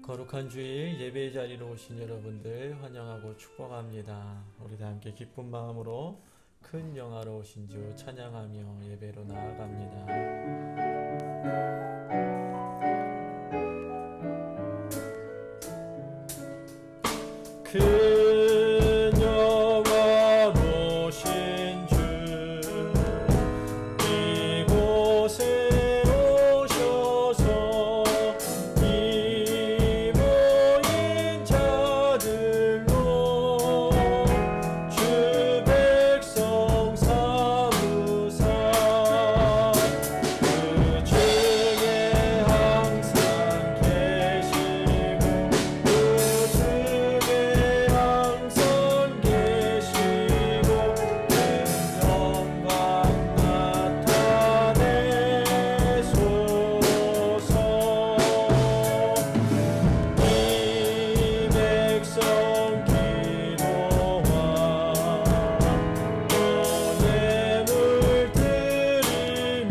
거룩한 주일 예배의 자리로 오신 여러분들 환영하고 축복합니다. 우리 다 함께 기쁜 마음으로 큰 영화로 오신 주 찬양하며 예배로 나아갑니다. 큰 영화로 오신 주 이곳에 오셔서 이 모인 자들로 주 백성 삼으사 그 중에 항상 계시고 그 중에 항상 계시고 그 영광 나타내소서. 이 백성 기도와 예물 드림이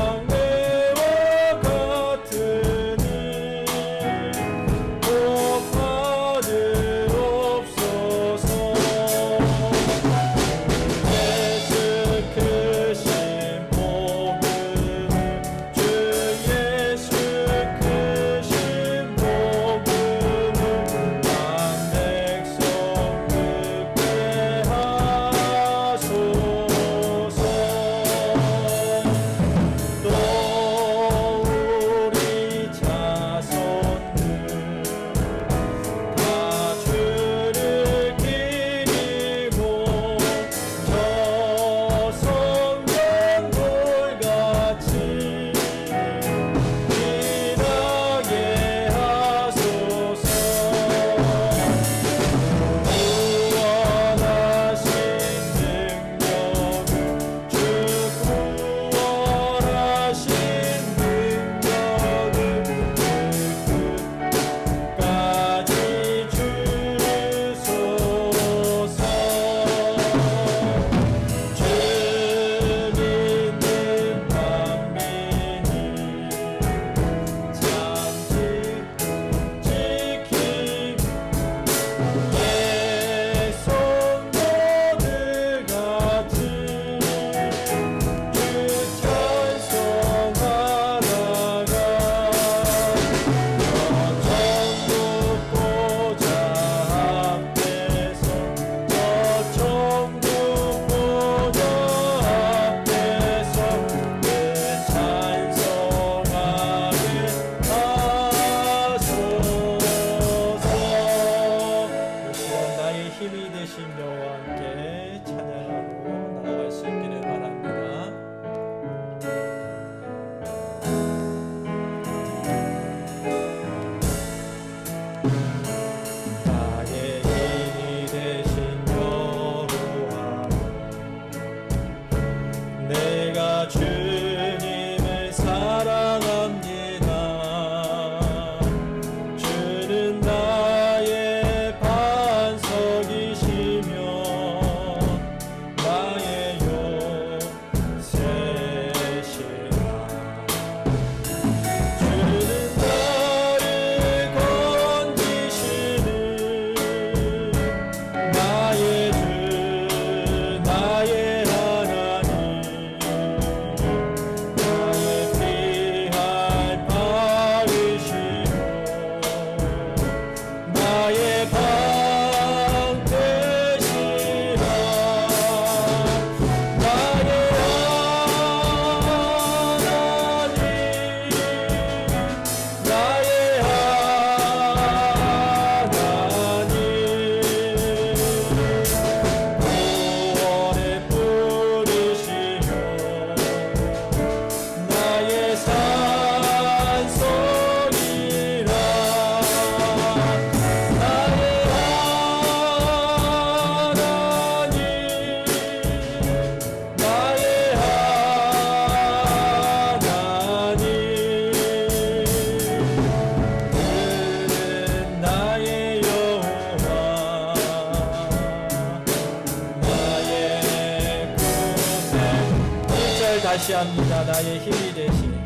장래와 같으니 복 받으옵소서. 예수 크신 복음을 주 예수 크신 복음을 한 백성 듣게 하소서. 또 우리 자손들 다 주를 기리고 저 성령돌같이 일하게 하소서. 구원하신 능력을 주 구원하신 능력을 끝까지 주소서. 주 믿는 만민이 참 지키고 성도들같이 주 찬송하다가 천국 보좌 앞에서 천국 보좌 앞에서 그 찬송하게 하소서. 나의 힘이 되신 여호와 함께 찬양하고 나아갈 수 있기를 바랍니다. 나의 힘이 되신 여호와 내가 주님을 사랑합니다. 주는 나의 반석이시며 나의 요새시라. 주는 나를 건지시는 나의 주 나의 하나님 나의 피할 바위시며 나의 방 되시라. 나의 하나님 나의 하나님 구원의 뿌리시며 나의 산성이라. 나의 하나님 나의 하나님 그는 나의 여호와 나의 구세. 1절 다시 합니다. 나의 힘이 되신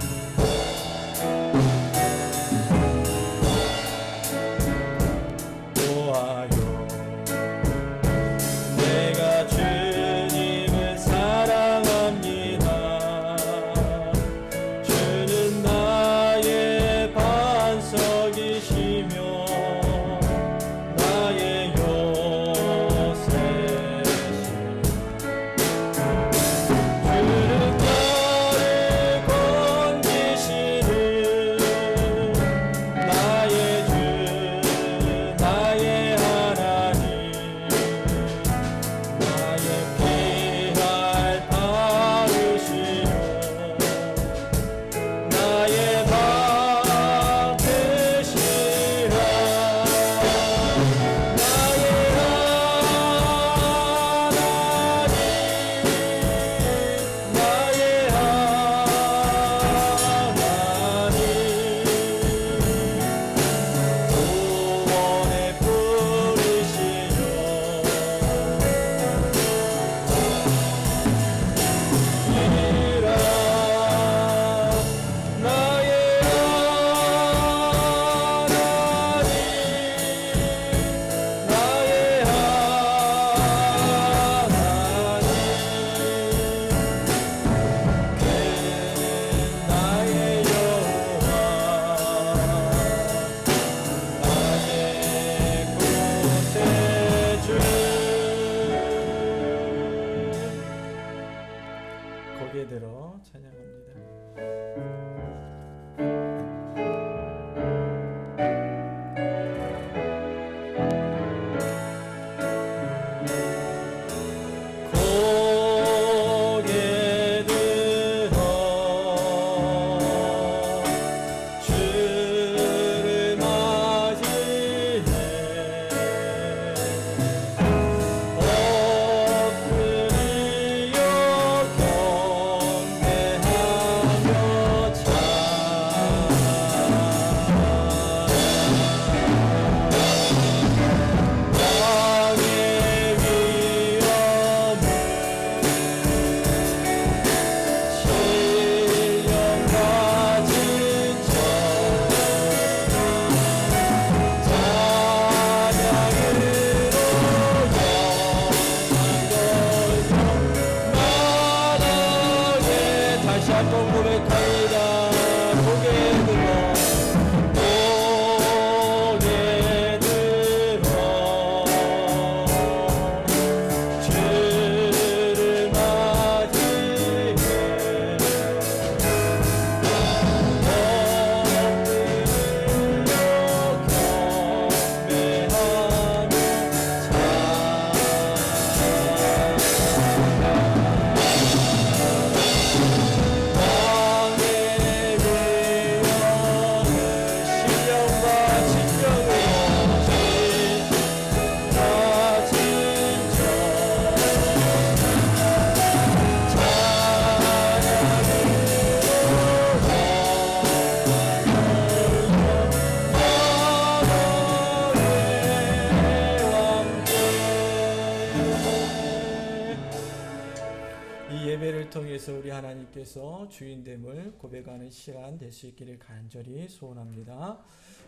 주님께서 주인됨을 고백하는 시간 될 수 있기를 간절히 소원합니다.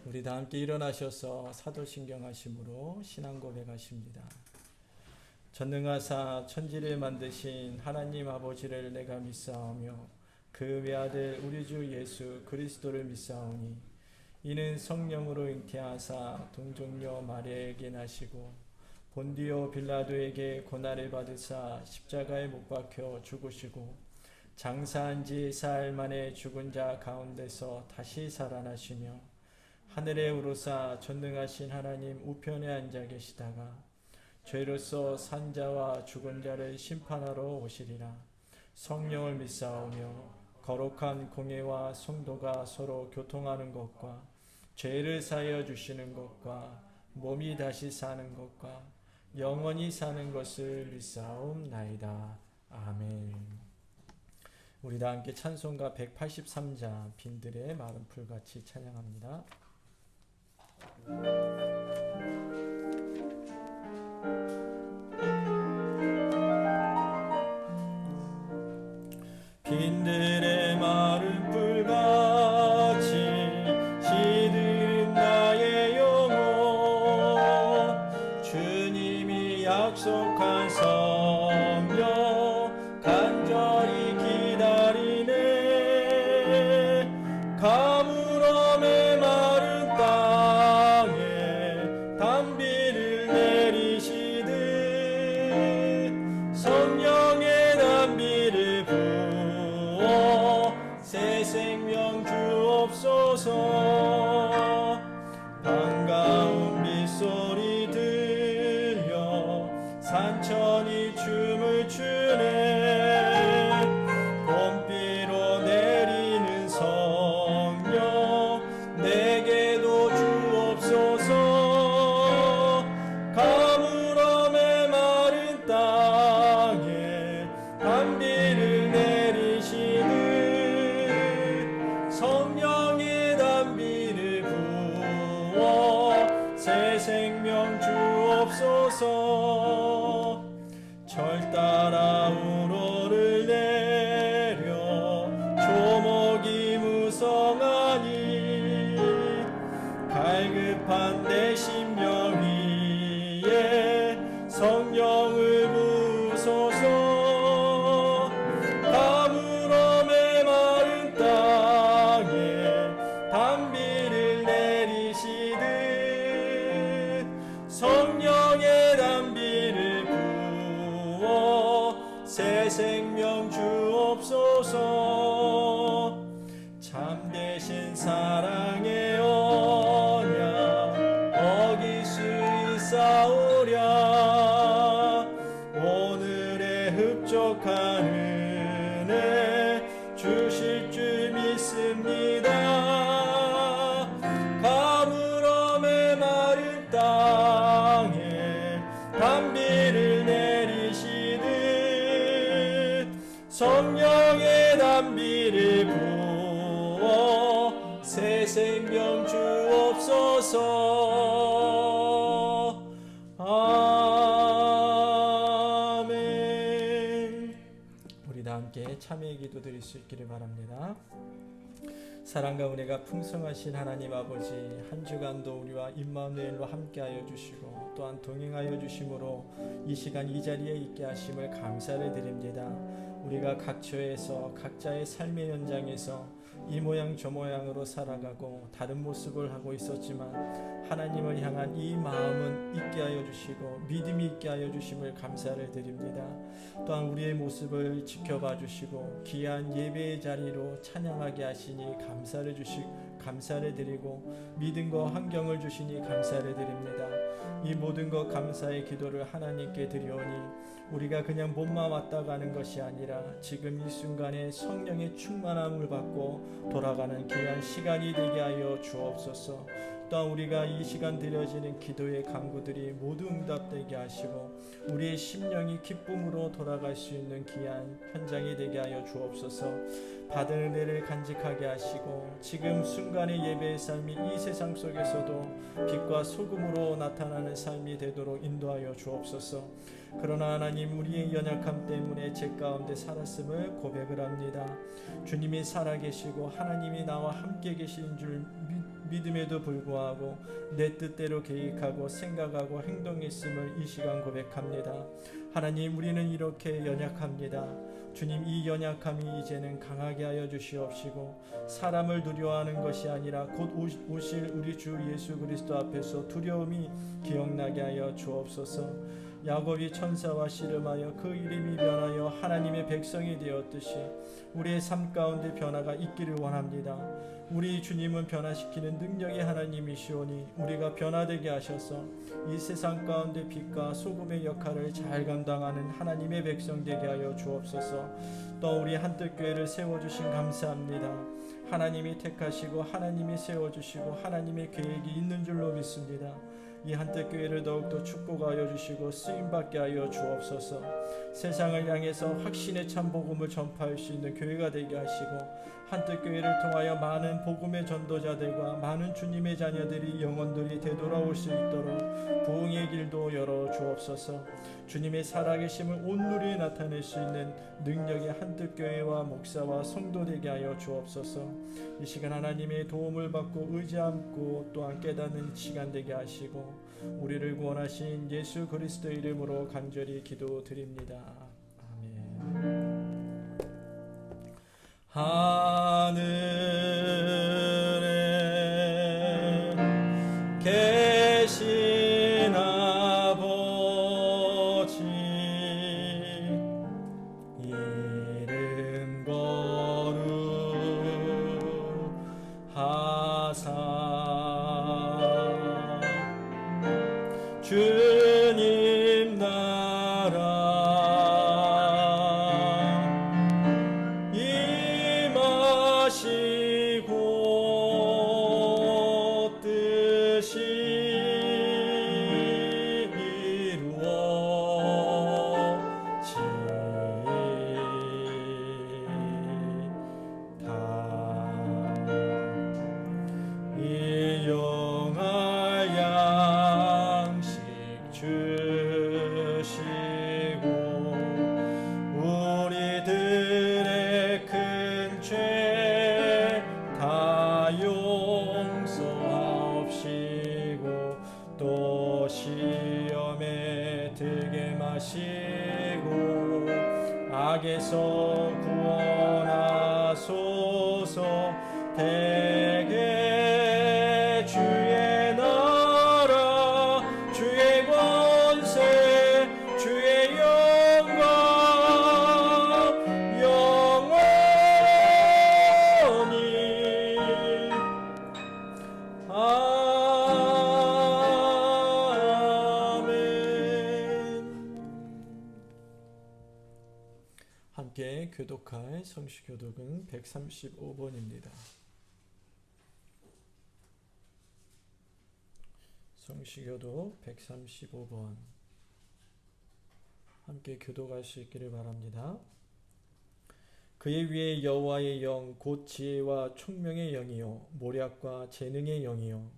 우리 다 함께 일어나셔서 사도신경 하심으로 신앙 고백하십니다. 전능하사 천지를 만드신 하나님 아버지를 내가 믿사오며 그 외아들 우리 주 예수 그리스도를 믿사오니 이는 성령으로 잉태하사 동정녀 마리아에게 나시고 본디오 빌라도에게 고난을 받으사 십자가에 못 박혀 죽으시고 장사한 지 4일 만에 죽은 자 가운데서 다시 살아나시며 하늘에 오르사 전능하신 하나님 우편에 앉아 계시다가 죄로서 산 자와 죽은 자를 심판하러 오시리라. 성령을 믿사오며 거룩한 공예와 성도가 서로 교통하는 것과 죄를 사하여 주시는 것과 몸이 다시 사는 것과 영원히 사는 것을 믿사옵나이다. 아멘. 우리 다 함께 찬송가 183자 빈들의 마른 풀같이 찬양합니다. 빈들의 마른 풀같이 시든 나의 영혼 주님이 약속한 성령 간절히 기다리네. 가물음의 마른 땅에 단비를 내리시듯 성령의 단비를 새 생명 주옵소서. 반가운 빗소리 들려 산천이 춤을 추네. 봄비로 내리는 성령 내게도 주옵소서. 가물음의 마른 땅에 단비를 내리시는 성령의 단비를 부어 새 생명 주옵소서. 절 따라 우로를 내려 조목이 무성하니 갈급한 내 심령 위에 성령을 부으소서. 가물음의 마른 땅에 단비를 내리시듯 성령의 단비를 부어 새 생명 주옵소서. 참되신 사랑의 언약 어길 수 있사오랴. 오늘의 흡족한 은혜 주실 줄 믿습니다. 가물음의 마른 땅에 단비를 내리시듯 성령의 단비를 부어 새 생명 주옵소서. 아멘. 우리 다 함께 참회의 기도 드릴 수 있기를 바랍니다. 사랑과 은혜가 풍성하신 하나님 아버지, 한 주간도 우리와 임마누엘로 함께하여 주시고 또한 동행하여 주심으로 이 시간 이 자리에 있게 하심을 감사를 드립니다. 우리가 각처에서 각자의 삶의 현장에서 이 모양 저 모양으로 살아가고 다른 모습을 하고 있었지만 하나님을 향한 이 마음은 있게 하여 주시고 믿음이 있게 하여 주심을 감사를 드립니다. 또한 우리의 모습을 지켜봐 주시고 귀한 예배의 자리로 찬양하게 하시니 감사를 드리고 믿음과 환경을 주시니 감사를 드립니다. 이 모든 것 감사의 기도를 하나님께 드리오니 우리가 그냥 몸만 왔다 가는 것이 아니라 지금 이 순간에 성령의 충만함을 받고 돌아가는 귀한 시간이 되게 하여 주옵소서. 또한 우리가 이 시간 드려지는 기도의 간구들이 모두 응답되게 하시고 우리의 심령이 기쁨으로 돌아갈 수 있는 귀한 현장이 되게 하여 주옵소서. 받은 은혜를 간직하게 하시고 지금 순간의 예배의 삶이 이 세상 속에서도 빛과 소금으로 나타나 실천하는 삶이 되도록 인도하여 주옵소서. 그러나 하나님, 우리의 연약함 때문에 죄 가운데 살았음을 고백을 합니다. 주님이 살아계시고 하나님이 나와 함께 계신 줄 믿음에도 불구하고 내 뜻대로 계획하고 생각하고 행동했음을 이 시간 고백합니다. 하나님, 우리는 이렇게 연약합니다. 주님, 이 연약함이 이제는 강하게 하여 주시옵시고 사람을 두려워하는 것이 아니라 곧 오실 우리 주 예수 그리스도 앞에서 두려움이 기억나게 하여 주옵소서. 야곱이 천사와 씨름하여 그 이름이 변하여 하나님의 백성이 되었듯이 우리의 삶 가운데 변화가 있기를 원합니다. 우리 주님은 변화시키는 능력의 하나님이시오니 우리가 변화되게 하셔서 이 세상 가운데 빛과 소금의 역할을 잘 감당하는 하나님의 백성 되게 하여 주옵소서. 또 우리 한뜻교회를 세워주신 감사합니다. 하나님이 택하시고 하나님이 세워주시고 하나님의 계획이 있는 줄로 믿습니다. 이 한뜻교회를 더욱더 축복하여 주시고 쓰임받게 하여 주옵소서. 세상을 향해서 확신의 참 복음을 전파할 수 있는 교회가 되게 하시고 한뜻교회를 통하여 많은 복음의 전도자들과 많은 주님의 자녀들이 영혼들이 되돌아올 수 있도록 부흥의 길도 열어 주옵소서. 주님의 살아계심을 온누리에 나타낼 수 있는 능력의 한뜻교회와 목사와 성도 되게 하여 주옵소서. 이 시간 하나님의 도움을 받고 의지함고 또한 깨닫는 시간 되게 하시고 우리를 구원하신 예수 그리스도의 이름으로 간절히 기도드립니다. 아멘. 하늘에 계신 아버지, 이름 거룩하사 주님 나라 임하시고 뜻이 이루어지다. 일용할 양식 주시고 우리들의 큰 죄 다 용서하옵시고 또 시험에 들게 마시고 악에서 구원하소서. 대개 주의 나라 주의 권세 주의 영광 영원히 아멘. 함께 교독할 성시교독은 135번입니다. 성시교독 135번 함께 교독할 수 있기를 바랍니다. 그의 위에 여호와의 영 곧 지혜와 총명의 영이요 모략과 재능의 영이요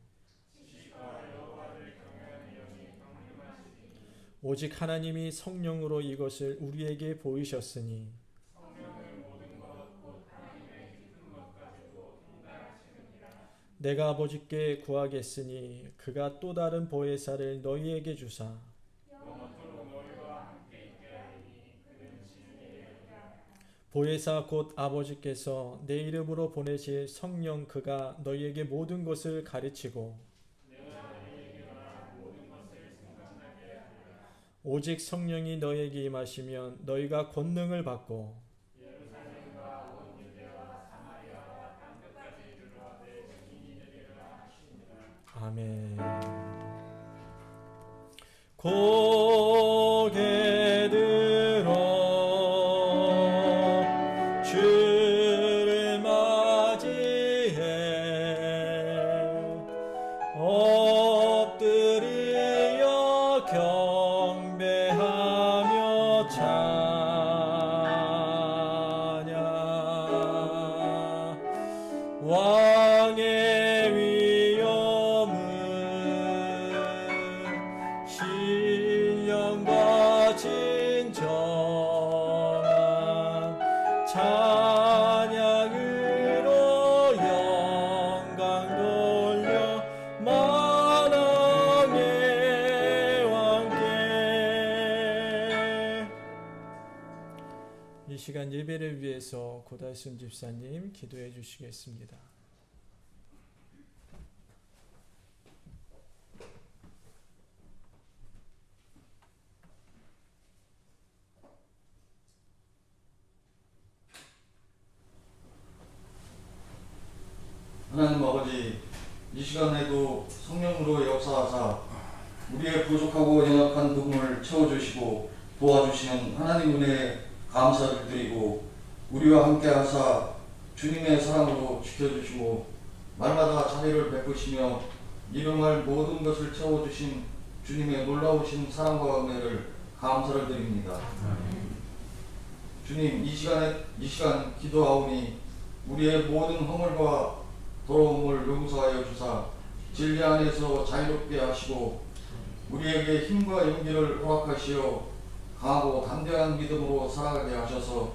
오직 하나님이 성령으로 이것을 우리에게 보이셨으니 내가 아버지께 구하겠으니 그가 또 다른 보혜사를 너희에게 주사 보혜사 곧 아버지께서 내 이름으로 보내실 성령 그가 너희에게 모든 것을 가르치고 오직 성령이 너희에게 임하시면 너희가 권능을 받고 아멘. 고개 들어 주를 맞이해 엎드리어 경배하며 찬양 왕의 위엄을 찬양으로 영광 돌려 만왕의 왕께. 이 시간 예배를 위해서 고달순 집사님 기도해 주시겠습니다. 하나님 아버지, 이 시간에도 성령으로 역사하사 우리의 부족하고 연약한 부분을 채워주시고 도와주시는 하나님 은혜에 감사를 드리고, 우리와 함께 하사 주님의 사랑으로 지켜주시고 날마다 자비를 베푸시며 이름할 모든 것을 채워주신 주님의 놀라우신 사랑과 은혜를 감사를 드립니다. 주님, 이 시간 기도하오니 우리의 모든 허물과 더러움을 용서하여 주사 진리 안에서 자유롭게 하시고 우리에게 힘과 용기를 허락하시어 강하고 담대한 믿음으로 살아가게 하셔서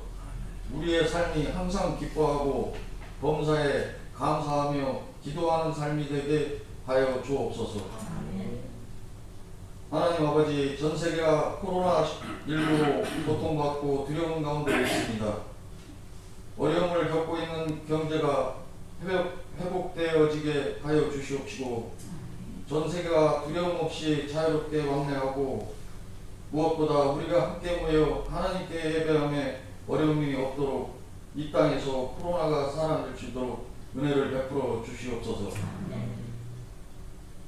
우리의 삶이 항상 기뻐하고 범사에 감사하며 기도하는 삶이 되게 하여 주옵소서. 하나님 아버지, 전 세계가 코로나19로 고통받고 두려운 가운데 있습니다. 어려움을 겪고 있는 경제가 회복되어지게 하여 주시옵시고 전 세계가 두려움 없이 자유롭게 왕래하고 무엇보다 우리가 함께 모여 하나님께 예배하며 어려움이 없도록 이 땅에서 코로나가 사라질 수 있도록 은혜를 베풀어 주시옵소서.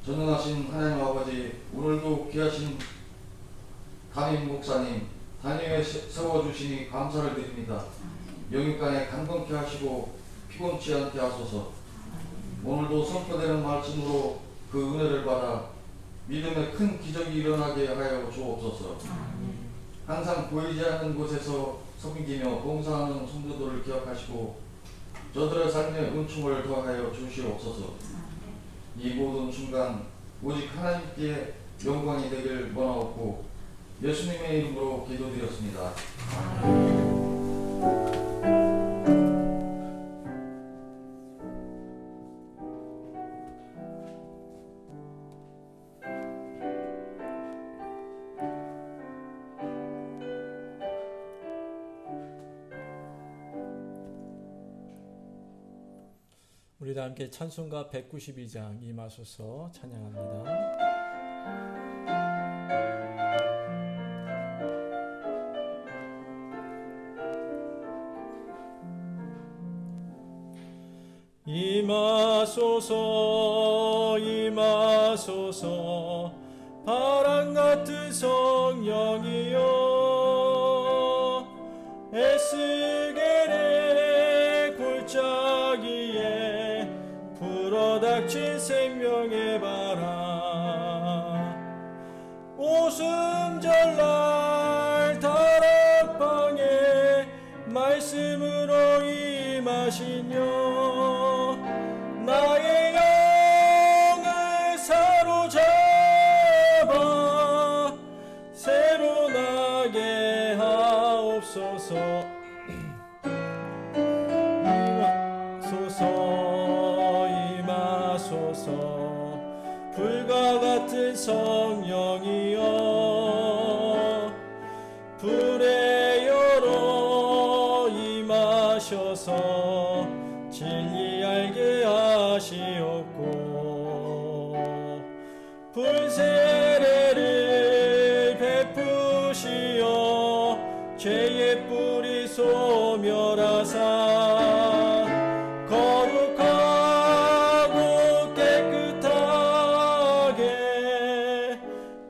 전능하신 하나님 아버지, 오늘도 귀하신 담임 목사님 단임에 세워주시니 감사를 드립니다. 영육간에 강건케 하시고 피곤치 않게 하소서. 오늘도 선포되는 말씀으로 그 은혜를 받아 믿음의 큰 기적이 일어나게 하여 주옵소서. 항상 보이지 않는 곳에서 섬기며 봉사하는 성도들을 기억하시고 저들의 삶에 은총을 더하여 주시옵소서. 이 모든 순간 오직 하나님께 영광이 되길 원하옵고 예수님의 이름으로 기도드렸습니다. 우리 다 함께 찬송가 192장 임하소서 찬양합니다. 임하소서 임하소서 바람같은 성령이여 에스겔의 골짜기에 불어닥친 생명의 바람 오순절날 다락방에 말씀으로 임하시며 나의 영을 사로잡아 새로 나게 하옵소서. 임하소서 불과 같은 성령이여 불의 여로 임하셔서 진리 알게 하시옵고 불세례를 베푸시어 죄의 뿌리 소멸하사 거룩하고 깨끗하게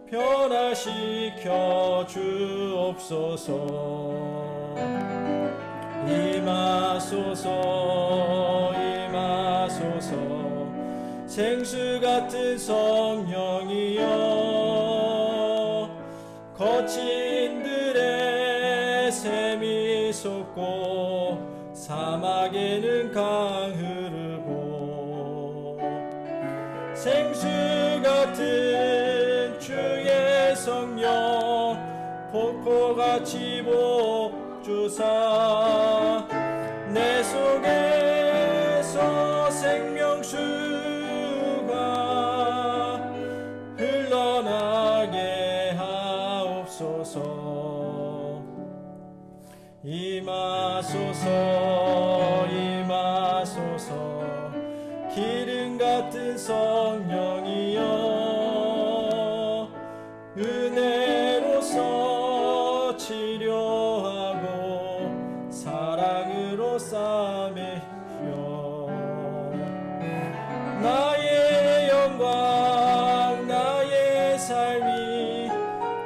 변화시켜 주옵소서. 임하소서 임하소서 생수 같은 성령이여 거친 들에 샘이 솟고 사막에는 강 흐르고 생수 같은 주의 성령 폭포같이 복주사 같은 성령이여 은혜로서 치료하고 사랑으로 싸매려 나의 영광 나의 삶이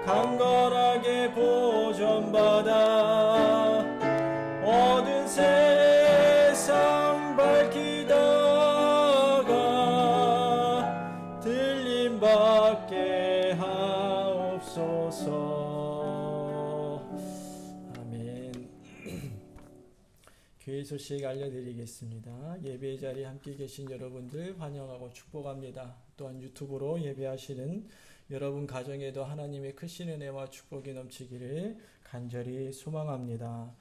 강건하게 보존받아 어두운 세상 밝히다가 들림받게 하옵소서. 아멘. 교회 소식 알려드리겠습니다. 예배 자리에 함께 계신 여러분들 환영하고 축복합니다. 또한 유튜브로 예배하시는 여러분 가정에도 하나님의 크신 은혜와 축복이 넘치기를 간절히 소망합니다.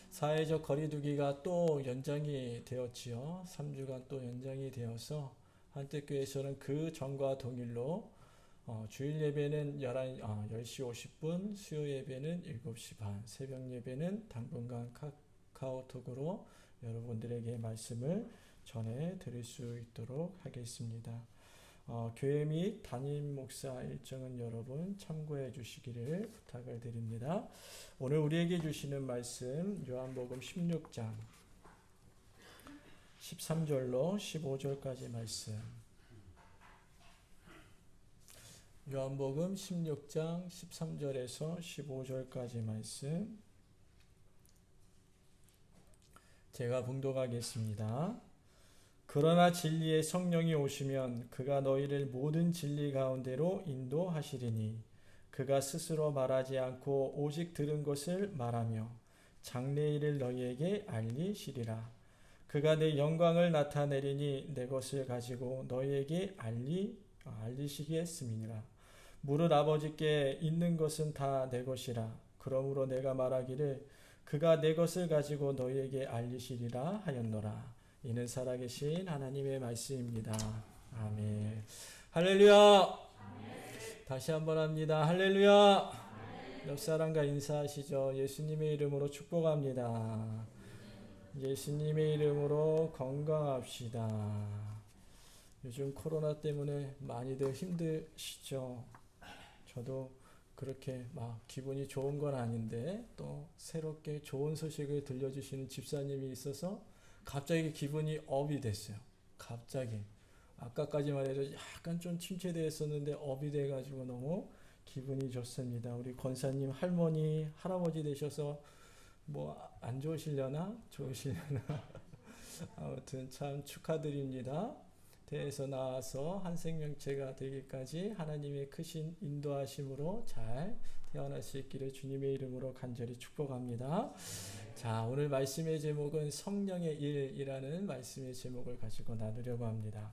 사회적 거리두기가 또 연장이 되었지요. 3주간 또 연장이 되어서 한택교회에서는 그 전과 동일로 주일 예배는 10시 50분, 수요 예배는 7시 반, 새벽 예배는 당분간 카카오톡으로 여러분들에게 말씀을 전해 드릴 수 있도록 하겠습니다. 교회 및 담임 목사 일정은 여러분 참고해 주시기를 부탁을 드립니다. 오늘 우리에게 주시는 말씀 요한복음 16장 13절로 15절까지 말씀. 요한복음 16장 13절에서 15절까지 말씀 제가 봉독하겠습니다. 그러나 진리의 성령이 오시면 그가 너희를 모든 진리 가운데로 인도하시리니 그가 스스로 말하지 않고 오직 들은 것을 말하며 장래일을 너희에게 알리시리라. 그가 내 영광을 나타내리니 내 것을 가지고 너희에게 알리시겠음이니라. 무릇 아버지께 있는 것은 다 내 것이라. 그러므로 내가 말하기를 그가 내 것을 가지고 너희에게 알리시리라 하였노라. 이는 살아계신 하나님의 말씀입니다. 아멘. 할렐루야. 아멘. 다시 한번 합니다. 할렐루야. 아멘. 옆 사람과 인사하시죠. 예수님의 이름으로 축복합니다. 예수님의 이름으로 건강합시다. 요즘 코로나 때문에 많이들 힘드시죠? 저도 그렇게 막 기분이 좋은 건 아닌데 또 새롭게 좋은 소식을 들려주시는 집사님이 있어서 갑자기 기분이 업이 됐어요. 갑자기. 아까까지만 해도 약간 좀 침체되어 있었는데 업이 돼가지고 너무 기분이 좋습니다. 우리 권사님 할머니, 할아버지 되셔서 뭐 안 좋으시려나? 좋으시려나? 아무튼 참 축하드립니다. 대에서 나와서 한 생명체가 되기까지 하나님의 크신 인도하심으로 잘 태어날 수 있기를 주님의 이름으로 간절히 축복합니다. 자, 오늘 말씀의 제목은 성령의 일이라는 말씀의 제목을 가지고 나누려고 합니다.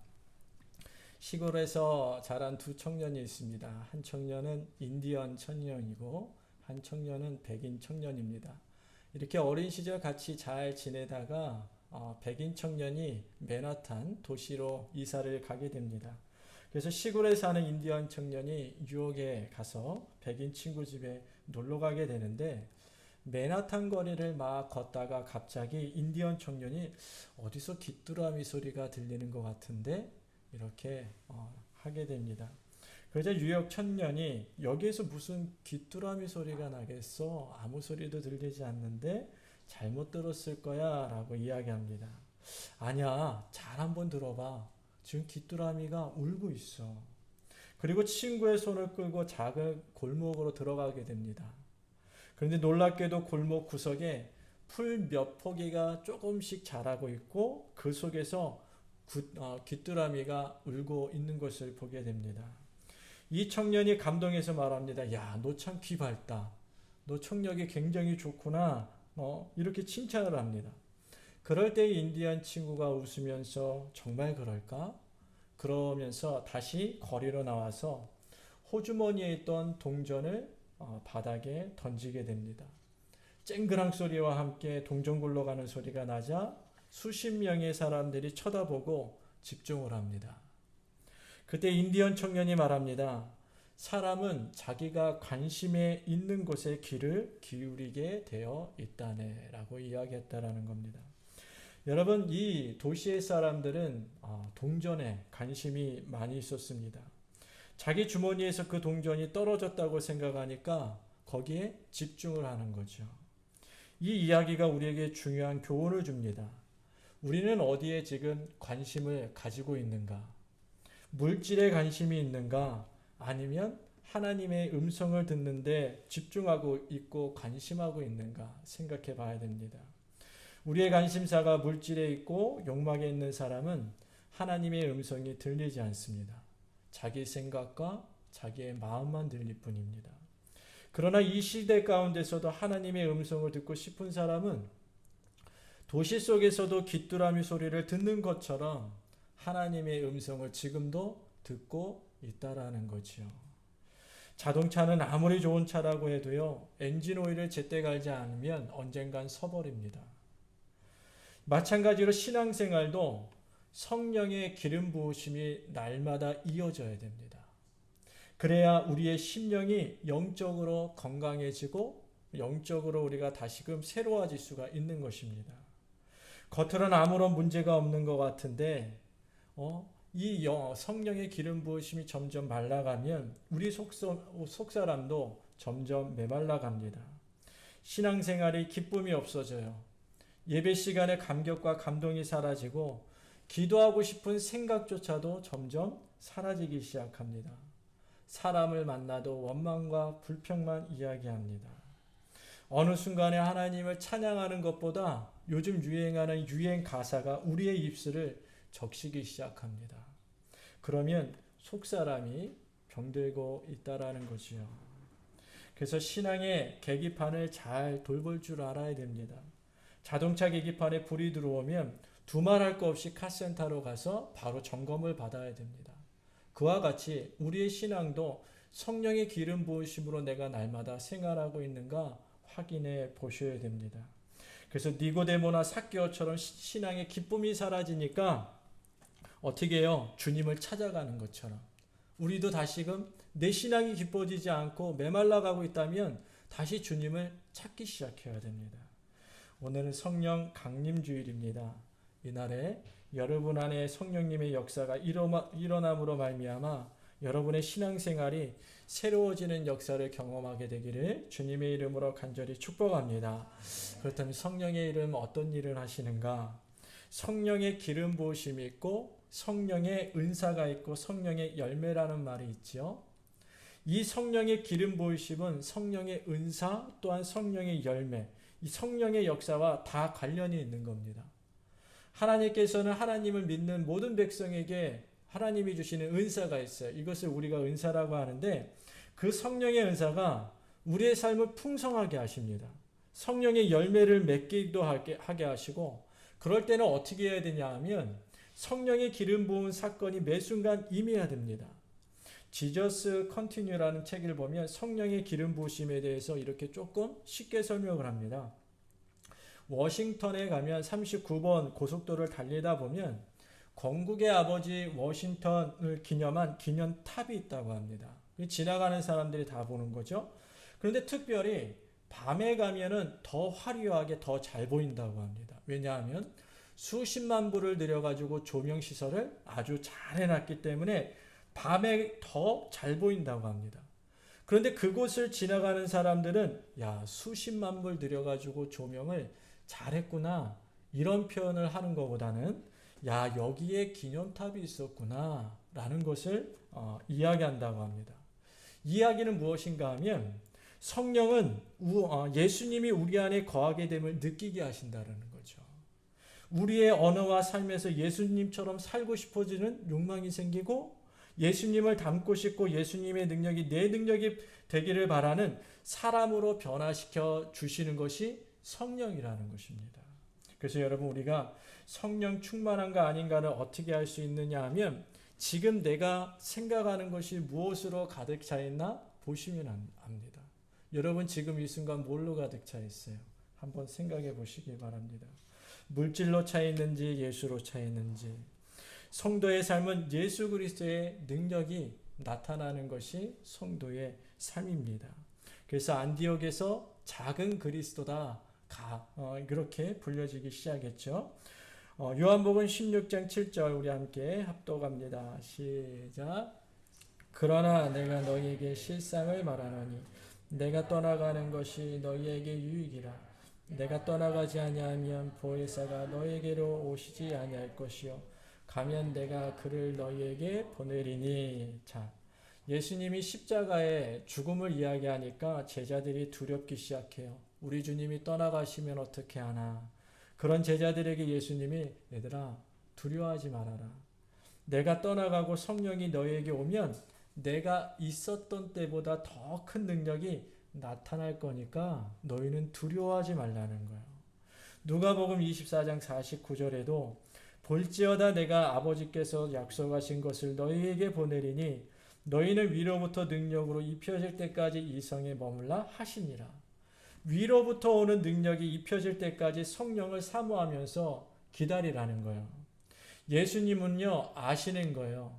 시골에서 자란 두 청년이 있습니다. 한 청년은 인디언 청년이고 한 청년은 백인 청년입니다. 이렇게 어린 시절 같이 잘 지내다가 백인 청년이 맨하탄 도시로 이사를 가게 됩니다. 그래서 시골에 사는 인디언 청년이 뉴욕에 가서 백인 친구 집에 놀러 가게 되는데 맨하탄 거리를 막 걷다가 갑자기 인디언 청년이 어디서 귀뚜라미 소리가 들리는 것 같은데 이렇게 하게 됩니다. 그러자 뉴욕 청년이 여기에서 무슨 귀뚜라미 소리가 나겠어? 아무 소리도 들리지 않는데 잘못 들었을 거야 라고 이야기합니다. 아니야, 잘 한번 들어봐. 지금 귀뚜라미가 울고 있어. 그리고 친구의 손을 끌고 작은 골목으로 들어가게 됩니다. 그런데 놀랍게도 골목 구석에 풀 몇 포기가 조금씩 자라고 있고 그 속에서 귀뚜라미가 울고 있는 것을 보게 됩니다. 이 청년이 감동해서 말합니다. 야, 너 참 귀 밝다. 너 청력이 굉장히 좋구나. 이렇게 칭찬을 합니다. 그럴 때 인디언 친구가 웃으면서 정말 그럴까? 그러면서 다시 거리로 나와서 호주머니에 있던 동전을 바닥에 던지게 됩니다. 쨍그랑 소리와 함께 동전 굴러가는 소리가 나자 수십 명의 사람들이 쳐다보고 집중을 합니다. 그때 인디언 청년이 말합니다. 사람은 자기가 관심에 있는 곳에 귀를 기울이게 되어 있다네 라고 이야기했다라는 겁니다. 여러분, 이 도시의 사람들은 동전에 관심이 많이 있었습니다. 자기 주머니에서 그 동전이 떨어졌다고 생각하니까 거기에 집중을 하는 거죠. 이 이야기가 우리에게 중요한 교훈을 줍니다. 우리는 어디에 지금 관심을 가지고 있는가? 물질에 관심이 있는가? 아니면 하나님의 음성을 듣는데 집중하고 있고 관심하고 있는가 생각해 봐야 됩니다. 우리의 관심사가 물질에 있고 욕망에 있는 사람은 하나님의 음성이 들리지 않습니다. 자기 생각과 자기의 마음만 들릴 뿐입니다. 그러나 이 시대 가운데서도 하나님의 음성을 듣고 싶은 사람은 도시 속에서도 귀뚜라미 소리를 듣는 것처럼 하나님의 음성을 지금도 듣고 있다라는 거지요. 자동차는 아무리 좋은 차라고 해도요, 엔진 오일을 제때 갈지 않으면 언젠간 서버립니다. 마찬가지로 신앙생활도 성령의 기름 부으심이 날마다 이어져야 됩니다. 그래야 우리의 심령이 영적으로 건강해지고 영적으로 우리가 다시금 새로워질 수가 있는 것입니다. 겉으로는 아무런 문제가 없는 것 같은데 이 성령의 기름 부으심이 점점 말라가면 우리 속사람도 점점 메말라갑니다. 신앙생활이 기쁨이 없어져요. 예배 시간에 감격과 감동이 사라지고 기도하고 싶은 생각조차도 점점 사라지기 시작합니다. 사람을 만나도 원망과 불평만 이야기합니다. 어느 순간에 하나님을 찬양하는 것보다 요즘 유행하는 유행 가사가 우리의 입술을 적시기 시작합니다. 그러면 속사람이 병들고 있다라는 거지요. 그래서 신앙의 계기판을 잘 돌볼 줄 알아야 됩니다. 자동차 계기판에 불이 들어오면 두말할 거 없이 카센터로 가서 바로 점검을 받아야 됩니다. 그와 같이 우리의 신앙도 성령의 기름 부으심으로 내가 날마다 생활하고 있는가 확인해 보셔야 됩니다. 그래서 니고데모나 삭개오처럼 신앙의 기쁨이 사라지니까 어떻게 해요? 주님을 찾아가는 것처럼 우리도 다시금 내 신앙이 기뻐지지 않고 메말라가고 있다면 다시 주님을 찾기 시작해야 됩니다. 오늘은 성령 강림주일입니다. 이날에 여러분 안에 성령님의 역사가 일어남으로 말미암아 여러분의 신앙생활이 새로워지는 역사를 경험하게 되기를 주님의 이름으로 간절히 축복합니다. 그렇다면 성령의 이름 어떤 일을 하시는가? 성령의 기름 부으심이 있고 성령의 은사가 있고 성령의 열매라는 말이 있죠. 이 성령의 기름 부으심은 성령의 은사 또한 성령의 열매, 이 성령의 역사와 다 관련이 있는 겁니다. 하나님께서는 하나님을 믿는 모든 백성에게 하나님이 주시는 은사가 있어요. 이것을 우리가 은사라고 하는데 그 성령의 은사가 우리의 삶을 풍성하게 하십니다. 성령의 열매를 맺기도 하게 하시고 그럴 때는 어떻게 해야 되냐 하면 성령의 기름 부은 사건이 매 순간 임해야 됩니다. 지저스 컨티뉴라는 책을 보면 성령의 기름 부으심에 대해서 이렇게 조금 쉽게 설명을 합니다. 워싱턴에 가면 39번 고속도로를 달리다 보면 건국의 아버지 워싱턴을 기념한 기념탑이 있다고 합니다. 지나가는 사람들이 다 보는 거죠. 그런데 특별히 밤에 가면은 더 화려하게 더 잘 보인다고 합니다. 왜냐하면 수십만 불을 들여가지고 조명시설을 아주 잘 해놨기 때문에 밤에 더 잘 보인다고 합니다. 그런데 그곳을 지나가는 사람들은 야, 수십만 불 들여가지고 조명을 잘했구나 이런 표현을 하는 것보다는 야, 여기에 기념탑이 있었구나 라는 것을 이야기한다고 합니다. 이야기는 무엇인가 하면 성령은 예수님이 우리 안에 거하게 됨을 느끼게 하신다는 거죠. 우리의 언어와 삶에서 예수님처럼 살고 싶어지는 욕망이 생기고 예수님을 닮고 싶고 예수님의 능력이 내 능력이 되기를 바라는 사람으로 변화시켜 주시는 것이 성령이라는 것입니다. 그래서 여러분 우리가 성령 충만한가 아닌가를 어떻게 알 수 있느냐 하면 지금 내가 생각하는 것이 무엇으로 가득 차 있나 보시면 압니다. 여러분 지금 이 순간 뭘로 가득 차 있어요? 한번 생각해 보시기 바랍니다. 물질로 차 있는지 예수로 차 있는지. 성도의 삶은 예수 그리스도의 능력이 나타나는 것이 성도의 삶입니다. 그래서 안디옥에서 작은 그리스도다 그렇게 불려지기 시작했죠. 요한복음 16장 7절 우리 함께 합독합니다. 시작. 그러나 내가 너희에게 실상을 말하노니 내가 떠나가는 것이 너희에게 유익이라. 내가 떠나가지 아니하면 보혜사가 너희에게로 오시지 아니할 것이요 가면 내가 그를 너희에게 보내리니. 자, 예수님이 십자가의 죽음을 이야기하니까 제자들이 두렵기 시작해요. 우리 주님이 떠나가시면 어떻게 하나. 그런 제자들에게 예수님이 얘들아 두려워하지 말아라. 내가 떠나가고 성령이 너희에게 오면 내가 있었던 때보다 더 큰 능력이 나타날 거니까 너희는 두려워하지 말라는 거예요. 누가복음 24장 49절에도 볼지어다 내가 아버지께서 약속하신 것을 너희에게 보내리니 너희는 위로부터 능력으로 입혀질 때까지 이 성에 머물라 하시니라. 위로부터 오는 능력이 입혀질 때까지 성령을 사모하면서 기다리라는 거예요. 예수님은요 아시는 거예요.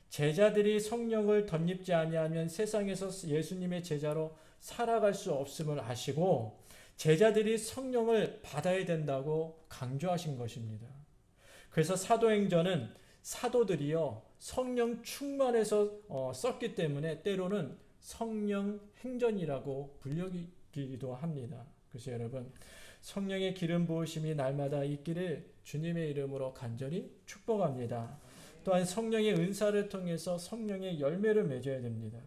제자들이 성령을 덧입지 아니하면 세상에서 예수님의 제자로 살아갈 수 없음을 아시고 제자들이 성령을 받아야 된다고 강조하신 것입니다. 그래서 사도행전은 사도들이요 성령 충만해서 썼기 때문에 때로는 성령 행전이라고 불리기도 합니다. 그래서 여러분 성령의 기름 부으심이 날마다 있기를 주님의 이름으로 간절히 축복합니다. 또한 성령의 은사를 통해서 성령의 열매를 맺어야 됩니다.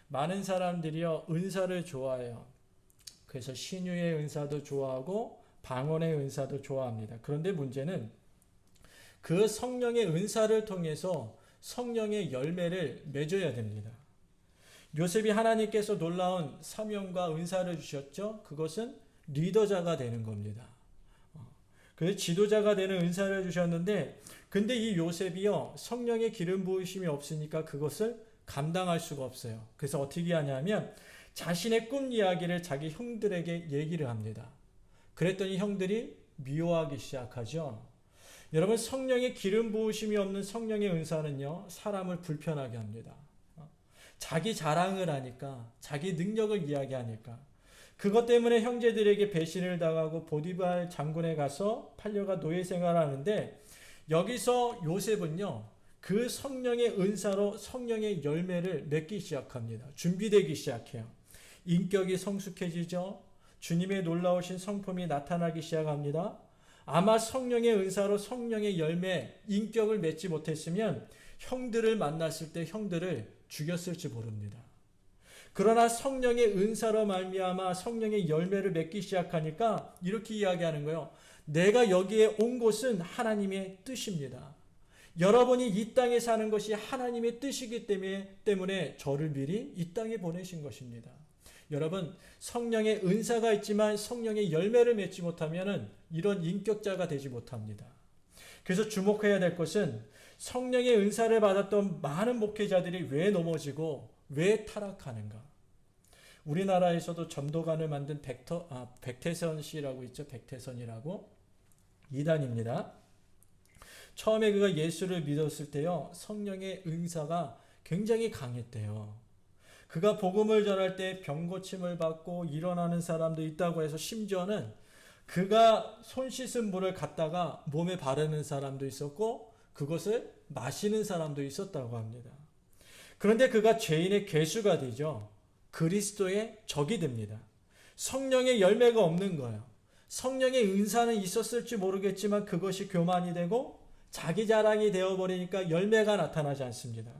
많은 사람들이요 은사를 좋아해요. 그래서 신유의 은사도 좋아하고 방언의 은사도 좋아합니다. 그런데 문제는 그 성령의 은사를 통해서 성령의 열매를 맺어야 됩니다. 요셉이 하나님께서 놀라운 사명과 은사를 주셨죠. 그것은 리더자가 되는 겁니다. 그래서 지도자가 되는 은사를 주셨는데 근데 이 요셉이요 성령의 기름 부으심이 없으니까 그것을 감당할 수가 없어요. 그래서 어떻게 하냐면 자신의 꿈 이야기를 자기 형들에게 얘기를 합니다. 그랬더니 형들이 미워하기 시작하죠. 여러분 성령의 기름 부으심이 없는 성령의 은사는요 사람을 불편하게 합니다. 자기 자랑을 하니까 자기 능력을 이야기하니까 그것 때문에 형제들에게 배신을 당하고 보디발 장군에 가서 팔려가 노예 생활을 하는데 여기서 요셉은요 그 성령의 은사로 성령의 열매를 맺기 시작합니다. 준비되기 시작해요. 인격이 성숙해지죠. 주님의 놀라우신 성품이 나타나기 시작합니다. 아마 성령의 은사로 성령의 열매, 인격을 맺지 못했으면 형들을 만났을 때 형들을 죽였을지 모릅니다. 그러나 성령의 은사로 말미암아 성령의 열매를 맺기 시작하니까 이렇게 이야기하는 거예요. 내가 여기에 온 곳은 하나님의 뜻입니다. 여러분이 이 땅에 사는 것이 하나님의 뜻이기 때문에 저를 미리 이 땅에 보내신 것입니다. 여러분 성령의 은사가 있지만 성령의 열매를 맺지 못하면 이런 인격자가 되지 못합니다. 그래서 주목해야 될 것은 성령의 은사를 받았던 많은 목회자들이 왜 넘어지고 왜 타락하는가? 우리나라에서도 전도관을 만든 백태선 씨라고 있죠. 백태선이라고 이단입니다. 처음에 그가 예수를 믿었을 때요. 성령의 은사가 굉장히 강했대요. 그가 복음을 전할 때 병고침을 받고 일어나는 사람도 있다고 해서 심지어는 그가 손 씻은 물을 갖다가 몸에 바르는 사람도 있었고 그것을 마시는 사람도 있었다고 합니다. 그런데 그가 죄인의 괴수가 되죠. 그리스도의 적이 됩니다. 성령의 열매가 없는 거예요. 성령의 은사는 있었을지 모르겠지만 그것이 교만이 되고 자기 자랑이 되어버리니까 열매가 나타나지 않습니다.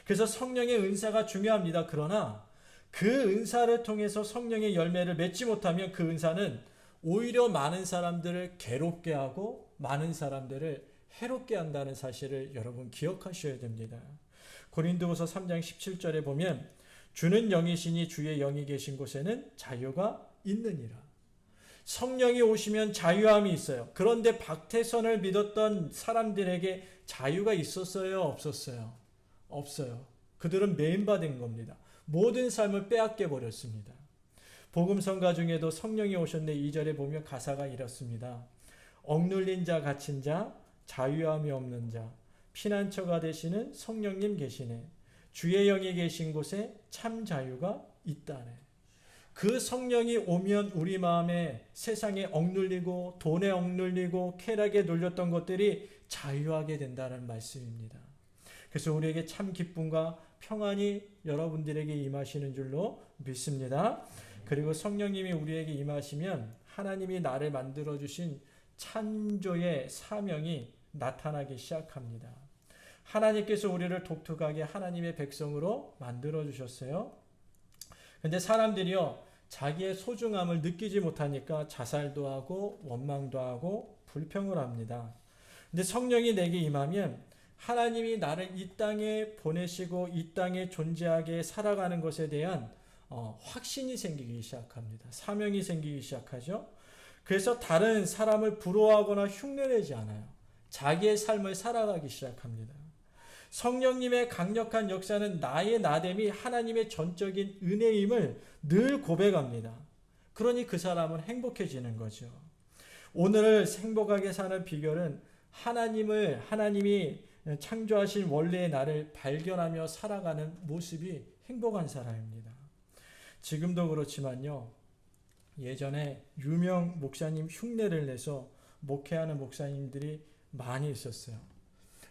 그래서 성령의 은사가 중요합니다. 그러나 그 은사를 통해서 성령의 열매를 맺지 못하면 그 은사는 오히려 많은 사람들을 괴롭게 하고 많은 사람들을 해롭게 한다는 사실을 여러분 기억하셔야 됩니다. 고린도후서 3장 17절에 보면 주는 영이시니 주의 영이 계신 곳에는 자유가 있느니라. 성령이 오시면 자유함이 있어요. 그런데 박태선을 믿었던 사람들에게 자유가 있었어요? 없었어요? 없어요. 그들은 매인받은 겁니다. 모든 삶을 빼앗겨 버렸습니다. 복음성가 중에도 성령이 오셨네 2절에 보면 가사가 이렇습니다. 억눌린 자 갇힌 자 자유함이 없는 자 피난처가 되시는 성령님 계시네. 주의 영이 계신 곳에 참 자유가 있다네. 그 성령이 오면 우리 마음에 세상에 억눌리고 돈에 억눌리고 쾌락에 눌렸던 것들이 자유하게 된다는 말씀입니다. 그래서 우리에게 참 기쁨과 평안이 여러분들에게 임하시는 줄로 믿습니다. 그리고 성령님이 우리에게 임하시면 하나님이 나를 만들어주신 창조의 사명이 나타나기 시작합니다. 하나님께서 우리를 독특하게 하나님의 백성으로 만들어주셨어요. 근데 사람들이요, 자기의 소중함을 느끼지 못하니까 자살도 하고 원망도 하고 불평을 합니다. 근데 성령이 내게 임하면 하나님이 나를 이 땅에 보내시고 이 땅에 존재하게 살아가는 것에 대한 확신이 생기기 시작합니다. 사명이 생기기 시작하죠. 그래서 다른 사람을 부러워하거나 흉내내지 않아요. 자기의 삶을 살아가기 시작합니다. 성령님의 강력한 역사는 나의 나됨이 하나님의 전적인 은혜임을 늘 고백합니다. 그러니 그 사람은 행복해지는 거죠. 오늘 행복하게 사는 비결은 하나님이 창조하신 원래의 나를 발견하며 살아가는 모습이 행복한 사람입니다. 지금도 그렇지만요, 예전에 유명 목사님 흉내를 내서 목회하는 목사님들이 많이 있었어요.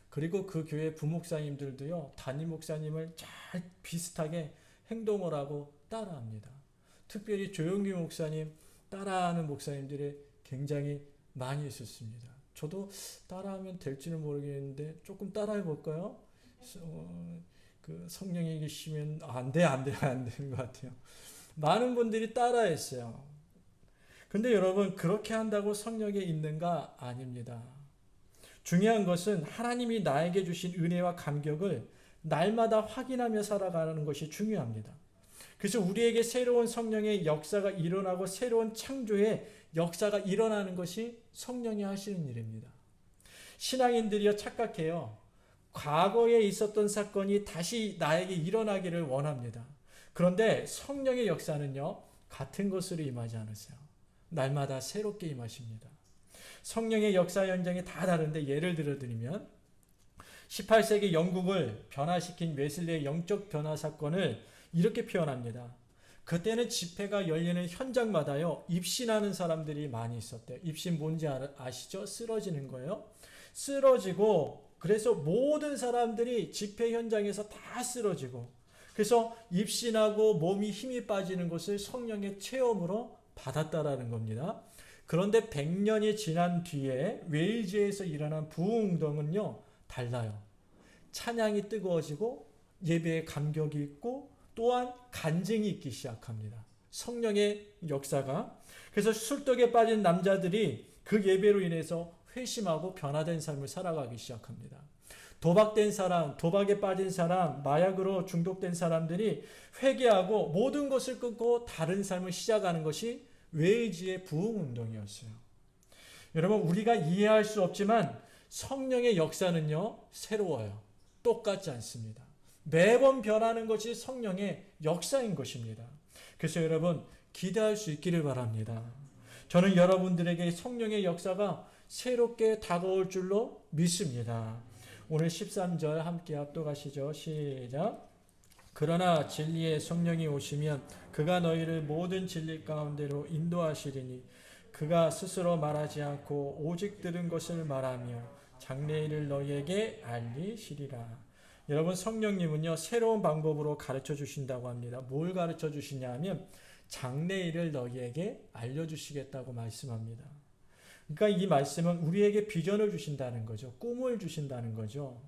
그리고 그 교회 부목사님들도요, 담임 목사님을 잘 비슷하게 행동을 하고 따라합니다. 특별히 조용기 목사님 따라하는 목사님들이 굉장히 많이 있었습니다. 저도 따라하면 될지는 모르겠는데 조금 따라해 볼까요? 그 성령이 계시면 안 되는 것 같아요. 많은 분들이 따라했어요. 근데 여러분, 그렇게 한다고 성령이 있는가? 아닙니다. 중요한 것은 하나님이 나에게 주신 은혜와 감격을 날마다 확인하며 살아가는 것이 중요합니다. 그래서 우리에게 새로운 성령의 역사가 일어나고 새로운 창조의 역사가 일어나는 것이 성령이 하시는 일입니다. 신앙인들이요, 착각해요. 과거에 있었던 사건이 다시 나에게 일어나기를 원합니다. 그런데 성령의 역사는요, 같은 것으로 임하지 않으세요. 날마다 새롭게 임하십니다. 성령의 역사 현장이 다 다른데 예를 들어 드리면 18세기 영국을 변화시킨 웨슬리의 영적 변화 사건을 이렇게 표현합니다. 그때는 집회가 열리는 현장마다요, 입신하는 사람들이 많이 있었대요. 입신 뭔지 아시죠? 쓰러지는 거예요. 쓰러지고 그래서 모든 사람들이 집회 현장에서 다 쓰러지고, 그래서 입신하고 몸이 힘이 빠지는 것을 성령의 체험으로 받았다라는 겁니다. 그런데 100년이 지난 뒤에 웨일즈에서 일어난 부흥운동은요, 달라요. 찬양이 뜨거워지고 예배에 감격이 있고 또한 간증이 있기 시작합니다. 성령의 역사가. 그래서 술독에 빠진 남자들이 그 예배로 인해서 회심하고 변화된 삶을 살아가기 시작합니다. 도박된 사람, 도박에 빠진 사람, 마약으로 중독된 사람들이 회개하고 모든 것을 끊고 다른 삶을 시작하는 것이 웨일즈의 부흥운동이었어요. 여러분, 우리가 이해할 수 없지만 성령의 역사는요, 새로워요. 똑같지 않습니다. 매번 변하는 것이 성령의 역사인 것입니다. 그래서 여러분, 기대할 수 있기를 바랍니다. 저는 여러분들에게 성령의 역사가 새롭게 다가올 줄로 믿습니다. 오늘 13절 함께 합독하시죠. 시작. 그러나 진리의 성령이 오시면 그가 너희를 모든 진리 가운데로 인도하시리니 그가 스스로 말하지 않고 오직 들은 것을 말하며 장래일을 너희에게 알리시리라. 여러분, 성령님은요, 새로운 방법으로 가르쳐 주신다고 합니다. 뭘 가르쳐 주시냐 하면 장래일을 너희에게 알려주시겠다고 말씀합니다. 그러니까 이 말씀은 우리에게 비전을 주신다는 거죠. 꿈을 주신다는 거죠.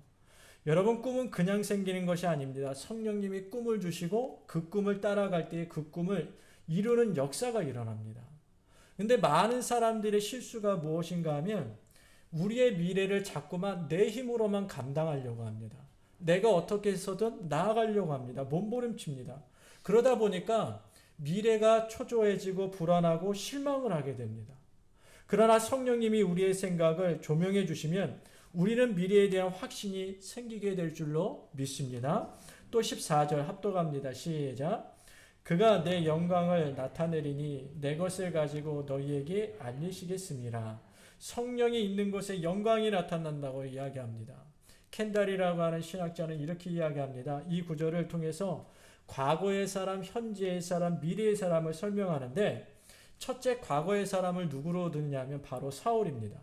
여러분, 꿈은 그냥 생기는 것이 아닙니다. 성령님이 꿈을 주시고 그 꿈을 따라갈 때 그 꿈을 이루는 역사가 일어납니다. 근데 많은 사람들의 실수가 무엇인가 하면 우리의 미래를 자꾸만 내 힘으로만 감당하려고 합니다. 내가 어떻게 해서든 나아가려고 합니다. 몸부림칩니다. 그러다 보니까 미래가 초조해지고 불안하고 실망을 하게 됩니다. 그러나 성령님이 우리의 생각을 조명해 주시면 우리는 미래에 대한 확신이 생기게 될 줄로 믿습니다. 또 14절 합독합니다. 시작. 그가 내 영광을 나타내리니 내 것을 가지고 너희에게 알리시겠습니다. 성령이 있는 곳에 영광이 나타난다고 이야기합니다. 켄달이라고 하는 신학자는 이렇게 이야기합니다. 이 구절을 통해서 과거의 사람, 현재의 사람, 미래의 사람을 설명하는데 첫째 과거의 사람을 누구로 드느냐면 바로 사울입니다.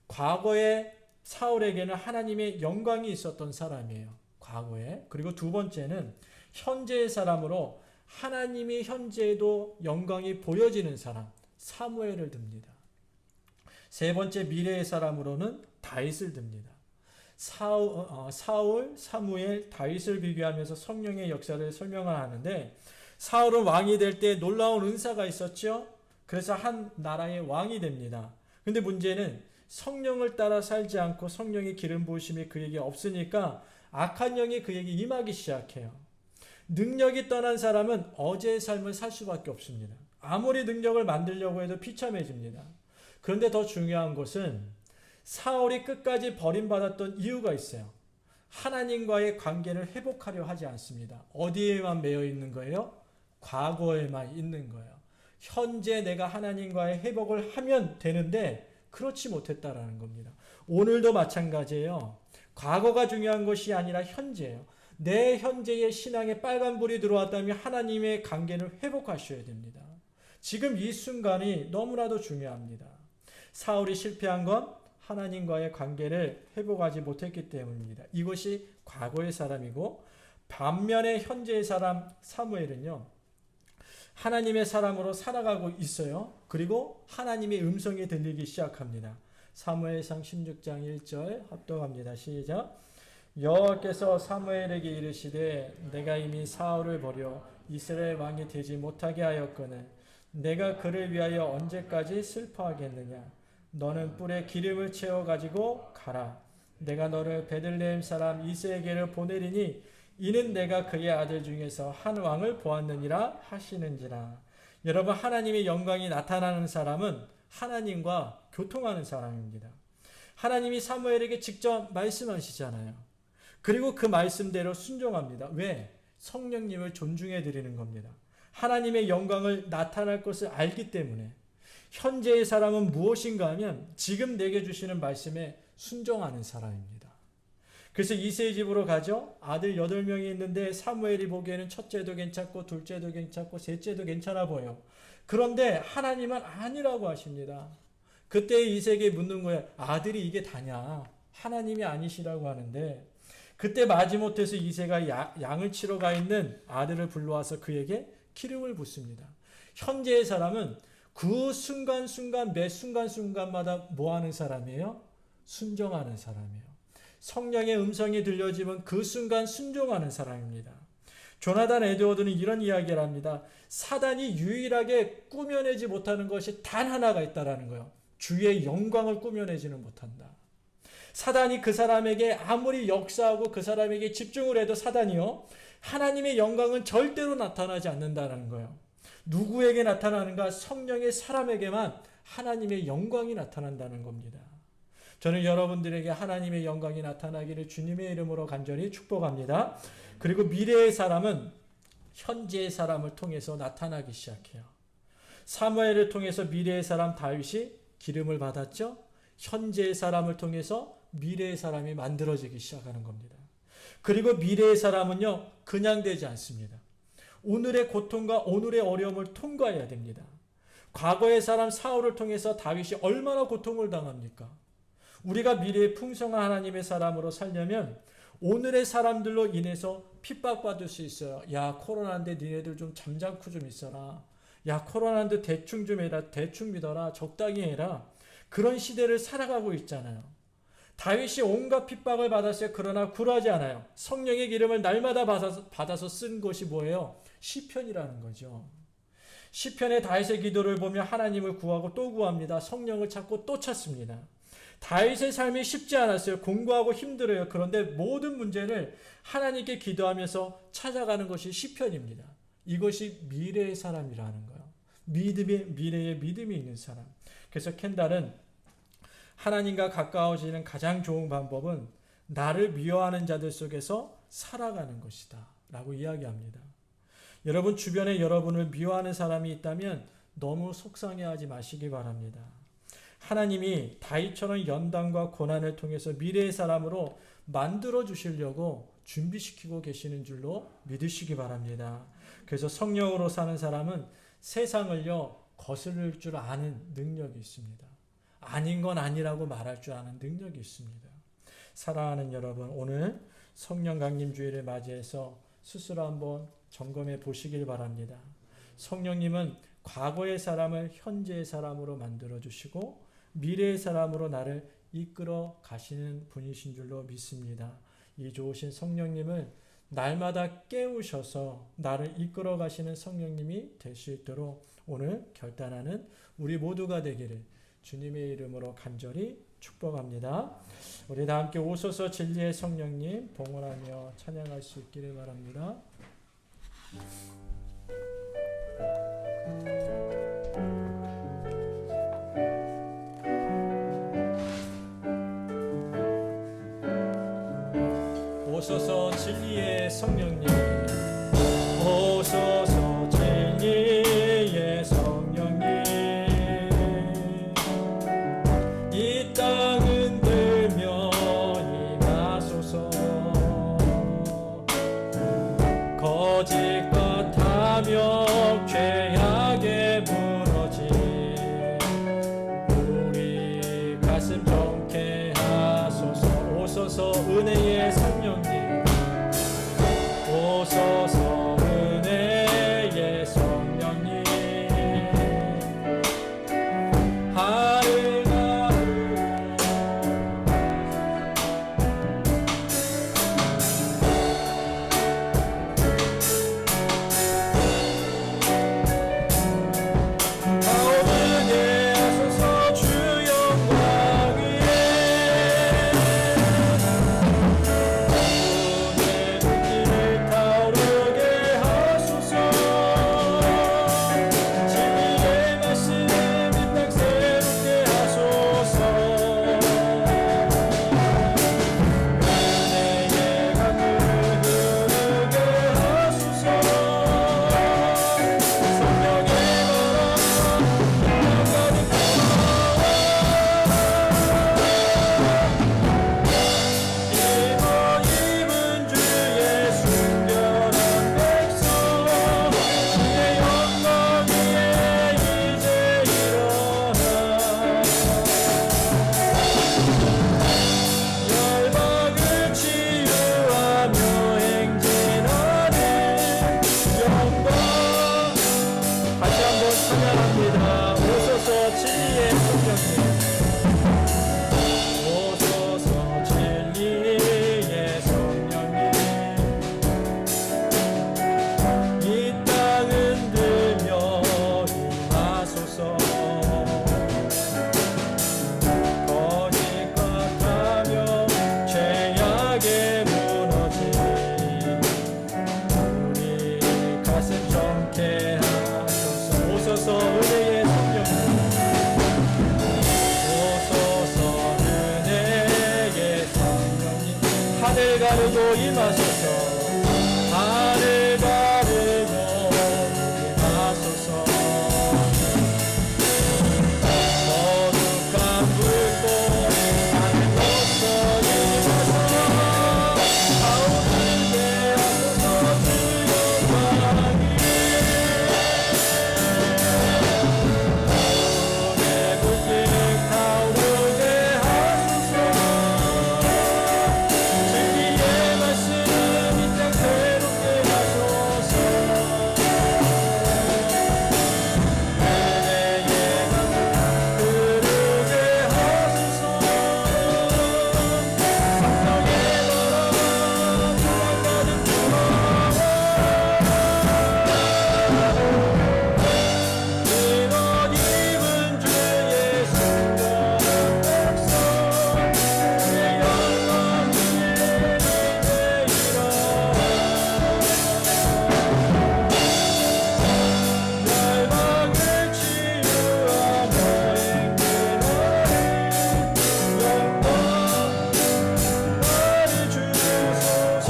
과거에 사울에게는 하나님의 영광이 있었던 사람이에요. 과거에. 그리고 두 번째는 현재의 사람으로 하나님이 현재에도 영광이 보여지는 사람 사무엘을 듭니다. 세 번째 미래의 사람으로는 다윗을 듭니다. 사울, 사무엘, 다윗을 비교하면서 성령의 역사를 설명을 하는데 사울은 왕이 될 때 놀라운 은사가 있었죠. 그래서 한 나라의 왕이 됩니다. 근데 문제는 성령을 따라 살지 않고 성령의 기름 부으심이 그에게 없으니까 악한 영이 그에게 임하기 시작해요. 능력이 떠난 사람은 어제의 삶을 살 수밖에 없습니다. 아무리 능력을 만들려고 해도 비참해집니다. 그런데 더 중요한 것은 사울이 끝까지 버림받았던 이유가 있어요. 하나님과의 관계를 회복하려 하지 않습니다. 어디에만 매여 있는 거예요? 과거에만 있는 거예요. 현재 내가 하나님과의 회복을 하면 되는데 그렇지 못했다라는 겁니다. 오늘도 마찬가지예요. 과거가 중요한 것이 아니라 현재예요. 내 현재의 신앙에 빨간불이 들어왔다면 하나님의 관계를 회복하셔야 됩니다. 지금 이 순간이 너무나도 중요합니다. 사울이 실패한 건 하나님과의 관계를 회복하지 못했기 때문입니다. 이것이 과거의 사람이고 반면에 현재의 사람 사무엘은요. 하나님의 사람으로 살아가고 있어요. 그리고 하나님의 음성이 들리기 시작합니다. 사무엘상 16장 1절 합독합니다. 시작. 여호와께서 사무엘에게 이르시되 내가 이미 사울을 버려 이스라엘 왕이 되지 못하게 하였거늘 내가 그를 위하여 언제까지 슬퍼하겠느냐. 너는 뿔에 기름을 채워 가지고 가라. 내가 너를 베들레헴 사람 이새에게를 보내리니 이는 내가 그의 아들 중에서 한 왕을 보았느니라 하시는지라. 여러분, 하나님의 영광이 나타나는 사람은 하나님과 교통하는 사람입니다. 하나님이 사무엘에게 직접 말씀하시잖아요. 그리고 그 말씀대로 순종합니다. 왜? 성령님을 존중해 드리는 겁니다. 하나님의 영광을 나타날 것을 알기 때문에. 현재의 사람은 무엇인가 하면 지금 내게 주시는 말씀에 순종하는 사람입니다. 그래서 이새의 집으로 가죠. 아들 8명이 있는데 사무엘이 보기에는 첫째도 괜찮고 둘째도 괜찮고 셋째도 괜찮아 보여. 그런데 하나님은 아니라고 하십니다. 그때 이새에게 묻는 거예요. 아들이 이게 다냐? 하나님이 아니시라고 하는데 그때 마지못해서 이새가 양을 치러 가 있는 아들을 불러와서 그에게 기름을 붓습니다. 현재의 사람은 그 순간순간 매 순간순간마다 뭐 하는 사람이에요? 순종하는 사람이에요. 성령의 음성이 들려지면 그 순간 순종하는 사람입니다. 조나단 에드워드는 이런 이야기를 합니다. 사단이 유일하게 꾸며내지 못하는 것이 단 하나가 있다라는 거예요. 주의 영광을 꾸며내지는 못한다. 사단이 그 사람에게 아무리 역사하고 그 사람에게 집중을 해도 사단이요. 하나님의 영광은 절대로 나타나지 않는다는 거예요. 누구에게 나타나는가? 성령의 사람에게만 하나님의 영광이 나타난다는 겁니다. 저는 여러분들에게 하나님의 영광이 나타나기를 주님의 이름으로 간절히 축복합니다. 그리고 미래의 사람은 현재의 사람을 통해서 나타나기 시작해요. 사무엘을 통해서 미래의 사람 다윗이 기름을 받았죠. 현재의 사람을 통해서 미래의 사람이 만들어지기 시작하는 겁니다. 그리고 미래의 사람은요, 그냥 되지 않습니다. 오늘의 고통과 오늘의 어려움을 통과해야 됩니다. 과거의 사람 사울을 통해서 다윗이 얼마나 고통을 당합니까? 우리가 미래의 풍성한 하나님의 사람으로 살려면 오늘의 사람들로 인해서 핍박받을 수 있어요. 야, 코로나인데 니네들 좀 잠잠고 좀 있어라. 야, 코로나인데 대충 좀 해라. 대충 믿어라. 적당히 해라. 그런 시대를 살아가고 있잖아요. 다윗이 온갖 핍박을 받았어요. 그러나 굴하지 않아요. 성령의 기름을 날마다 받아서 쓴 것이 뭐예요? 시편이라는 거죠. 시편의 다윗의 기도를 보며 하나님을 구하고 또 구합니다. 성령을 찾고 또 찾습니다. 다윗의 삶이 쉽지 않았어요. 공부하고 힘들어요. 그런데 모든 문제를 하나님께 기도하면서 찾아가는 것이 시편입니다. 이것이 미래의 사람이라는 거예요. 미래의 믿음이 있는 사람. 그래서 켄달은 하나님과 가까워지는 가장 좋은 방법은 나를 미워하는 자들 속에서 살아가는 것이다 라고 이야기합니다. 여러분 주변에 여러분을 미워하는 사람이 있다면 너무 속상해하지 마시기 바랍니다. 하나님이 다윗처럼 연단과 고난을 통해서 미래의 사람으로 만들어 주시려고 준비시키고 계시는 줄로 믿으시기 바랍니다. 그래서 성령으로 사는 사람은 세상을요 거스를 줄 아는 능력이 있습니다. 아닌 건 아니라고 말할 줄 아는 능력이 있습니다. 사랑하는 여러분, 오늘 성령 강림 주일을 맞이해서 스스로 한번 점검해 보시길 바랍니다. 성령님은 과거의 사람을 현재의 사람으로 만들어 주시고 미래의 사람으로 나를 이끌어 가시는 분이신 줄로 믿습니다. 이 좋으신 성령님을 날마다 깨우셔서 나를 이끌어 가시는 성령님이 될 수 있도록 오늘 결단하는 우리 모두가 되기를 주님의 이름으로 간절히 축복합니다. 우리 다 함께 오소서 진리의 성령님 봉헌하며 찬양할 수 있기를 바랍니다. 오소서 진리의 성령님, 오소서 진리의 성령님, 이 땅은 들며 임하소서. 거짓과 탐욕 죄악에 무너진 우리 가슴 정케 하소서. 오소서 은혜의 성령님, 오소서 은혜의 성령님, 하늘 가오르게 하소서. 주 영광 위에 내 불길을 타오르게 하소서. 진리의 말씀 이 땅 새롭게 하소서. 은혜의 강물 흐르게 하소서. 성령의 바람 입은 주의 순결한 백성, 주의 영광 위에 이제 일어나 열방을 치유하며 행진하는 영광. 다시 한번 찬양합니다. 오소서 진리의 성령님, 오소서 진리의 성령님, 이 땅은 들며 임하소서. 거짓과 탐욕 죄악에 무너진 우리 가슴 정케 하소서. 오소서 은혜의 성령님, 오소서 은혜의 성령님, 하늘 가르고 임하소서. 하늘 가르고 임하소서. 거룩한 불꽃 하늘로서 임하소서. 가오르게 하소서. 주 영광 위에 내 불길 타오르게 하소서. 진리의 말씀 이 땅 새롭게 하소서. 은혜의 강물 흐르게 하소서. 성령의 바람 가득 불어와 이런 입은 주의 순결한 백성, 주의 영광 위에 이제 일어나 열방을 치유하며 행진하는 영광 나를 주소서.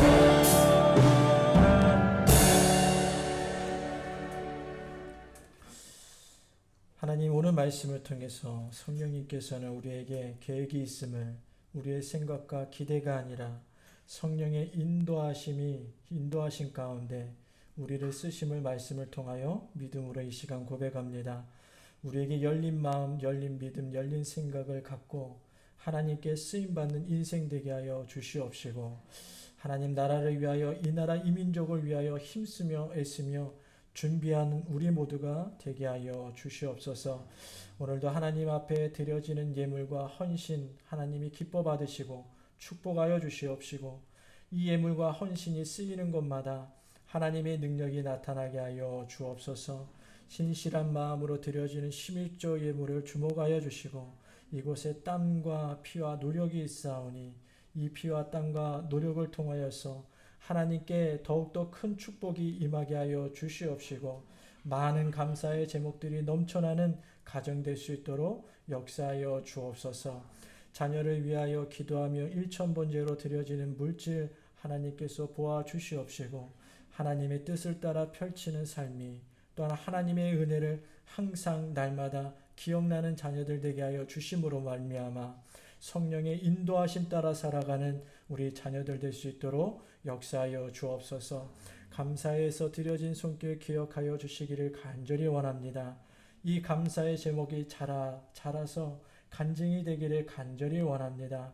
하나님, 오늘 말씀을 통해서 성령님께서는 우리에게 계획이 있음을, 우리의 생각과 기대가 아니라 성령의 인도하심 가운데 우리를 쓰심을 말씀을 통하여 믿음으로 이 시간 고백합니다. 우리에게 열린 마음, 열린 믿음, 열린 생각을 갖고 하나님께 쓰임받는 인생 되게 하여 주시옵시고, 하나님 나라를 위하여, 이 나라 이 민족을 위하여 힘쓰며 애쓰며 준비하는 우리 모두가 되게 하여 주시옵소서. 오늘도 하나님 앞에 드려지는 예물과 헌신 하나님이 기뻐 받으시고 축복하여 주시옵시고, 이 예물과 헌신이 쓰이는 곳마다 하나님의 능력이 나타나게 하여 주옵소서. 신실한 마음으로 드려지는 십일조 예물을 주목하여 주시고, 이곳에 땀과 피와 노력이 있사오니 이 피와 땀과 노력을 통하여서 하나님께 더욱더 큰 축복이 임하게 하여 주시옵시고, 많은 감사의 제목들이 넘쳐나는 가정 될 수 있도록 역사하여 주옵소서. 자녀를 위하여 기도하며 일천번제로 드려지는 물질 하나님께서 보아 주시옵시고, 하나님의 뜻을 따라 펼치는 삶이, 또한 하나님의 은혜를 항상 날마다 기억나는 자녀들 되게 하여 주심으로 말미암아 성령의 인도하심 따라 살아가는 우리 자녀들 될 수 있도록 역사하여 주옵소서. 감사해서 드려진 손길 기억하여 주시기를 간절히 원합니다. 이 감사의 제목이 자라서 간증이 되기를 간절히 원합니다.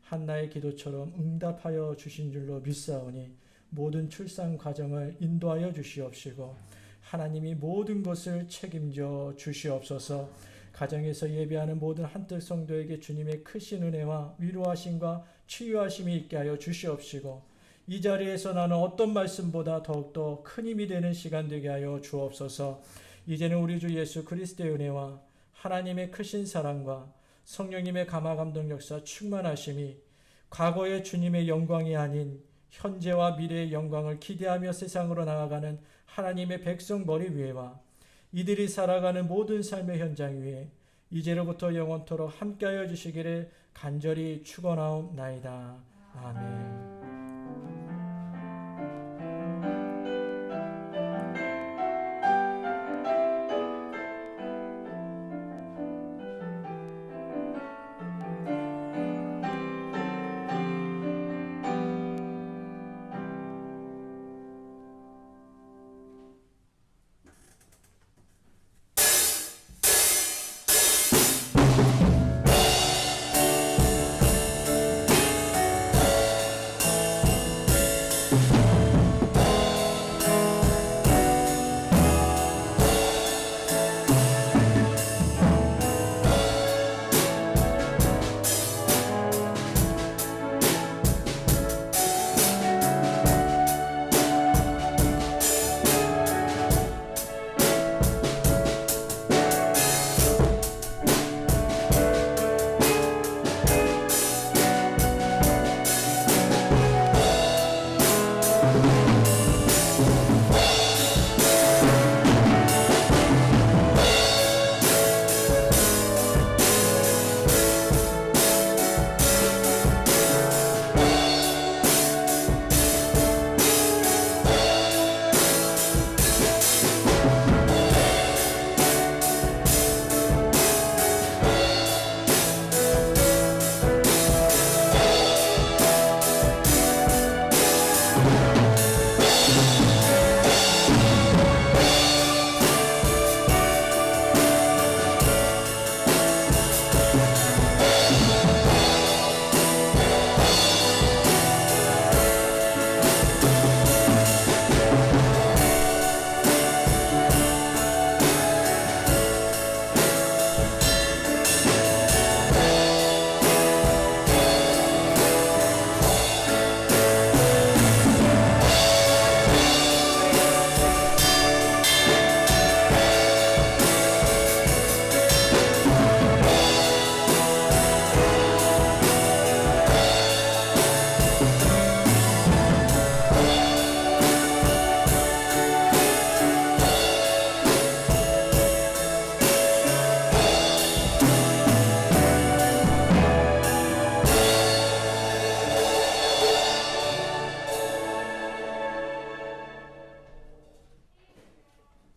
한나의 기도처럼 응답하여 주신 줄로 믿사오니 모든 출산 과정을 인도하여 주시옵시고, 하나님이 모든 것을 책임져 주시옵소서. 가정에서 예배하는 모든 한뜻 성도에게 주님의 크신 은혜와 위로하심과 치유하심이 있게 하여 주시옵시고, 이 자리에서 나는 어떤 말씀보다 더욱더 큰 힘이 되는 시간 되게 하여 주옵소서. 이제는 우리 주 예수 그리스도의 은혜와 하나님의 크신 사랑과 성령님의 감화 감동 역사 충만하심이 과거의 주님의 영광이 아닌 현재와 미래의 영광을 기대하며 세상으로 나아가는 하나님의 백성 머리 위에와 이들이 살아가는 모든 삶의 현장 위에 이제로부터 영원토록 함께하여 주시기를 간절히 축원하옵나이다. 아멘.